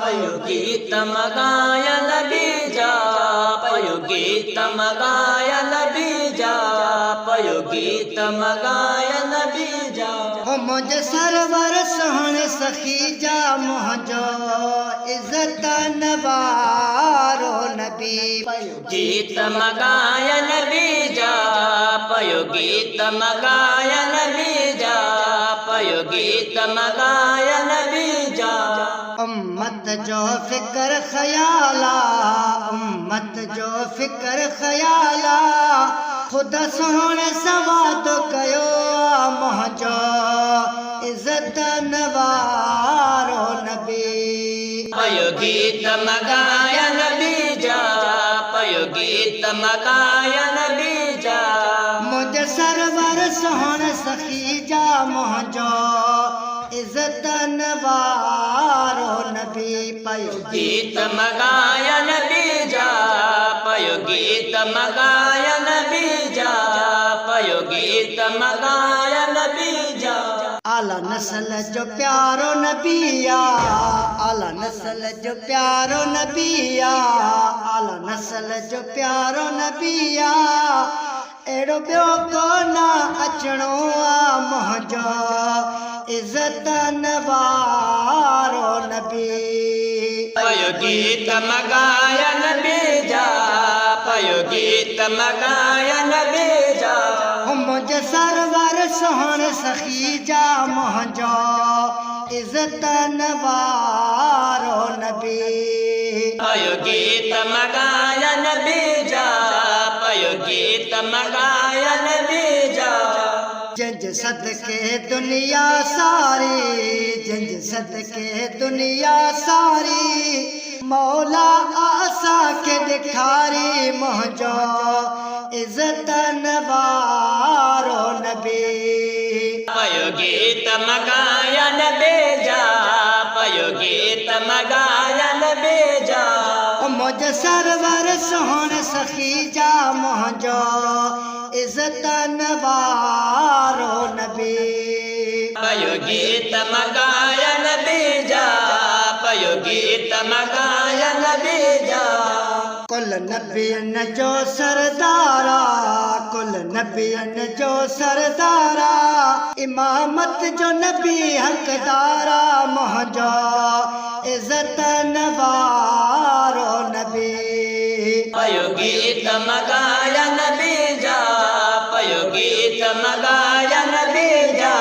पयो गीत मगाय नबी जा पयो गीत मगाय नबी जा पयो गीत मगाय नबी जा हो मुझे सरवर सोहणे सखी जा मुझो इज्जत नवारो नबी गीत मगाय नबी जा पयो गीत मगाय नबी जा पयो गीत मगाय नबी जा उम्मत जो फिक्र ख्याला उम्मत जो फिक्र ख्याला खुदा सोहणे सवाद कयो मुझो इज्जत नवारो नबी पयो गीत मगाय नबी जा पयो गीत मगाय नबी जा मुझे सरवर सोहणे सखी जा मुझो इज्जत नवारो नबी पयो गीत मगाय नबी जा पयो गीत मगाय नबी जा पयो गीत मगाय नबी जा आला नस्ल जो प्यारो नबिया आला नस्ल जो प्यारो नबिया आला नस्ल जो प्यारो नबिया एड़ो बियो को ना अचणो आ मुझो इज्जत नवारो नबी पयो गीत मगाय नबी जा पयो गीत मगाय नबी जा मुझे सरवर सोहणे सखी जा मुझो इज्जत नवारो नबी पयो गीत मगाय नबी जा पयो गीत मगाय नबी जा जंज सदके दुनिया सारी जंज सदके दुनिया सारी मौला आसा के दिखारी मुझो इज्जत नवारो नबी पयो गीत मगाय नबी जा पयो गीत मगाय नबी जा मुझे सरवर सोहणे सखी जा मुझो इज्जत नवारो नबी पयो गीत मगाय नबी जा पयो गीत मगाय नबी जा कुल नबियन जो सरदारा कुल नबियन जो सरदारा इमामत जो नबी हकदारा मुझो इज्जत नवारो नबी पयो गीत मगाय नबी जा पयो गीत मगाय नबी जा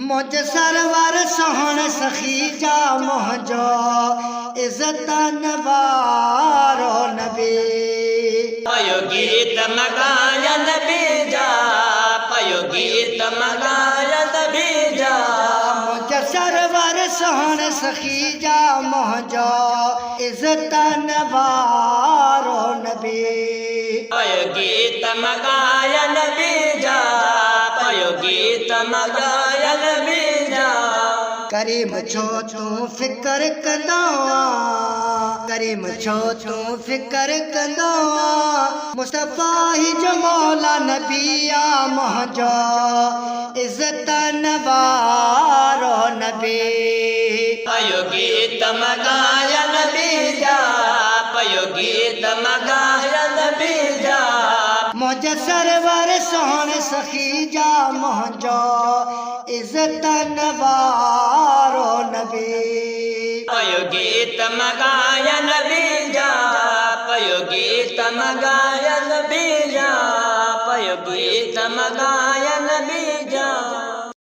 मुझे सरवर सोहणे सखी जा मुझो इज्जत नवारो नबी पयो गीत मगाय नबी जा पयो गीत मगाय नबी जा मुझे सरवर सोहणे सखी जा मुझो इज्जत नवारो नबी पयो गीत मगाय नबी जा पयो गीत मगाय नबी जा करीम छो तू फिक्र कंदो करीम छो तू फिक्र कंदो मुस्तफा ही जो मौला नबिया मुझो इज्जत नवारो नबी पयो गीत मगाय नबी जा पयो गीत मगाय नबी जा मुझे सरवर सोहणे सखी जा मुझो इज्जत नवारो नबी पयो गीत मगाय नबी जा पयो गीत मगाय नबी जा पयो गीत मगाय नबी जा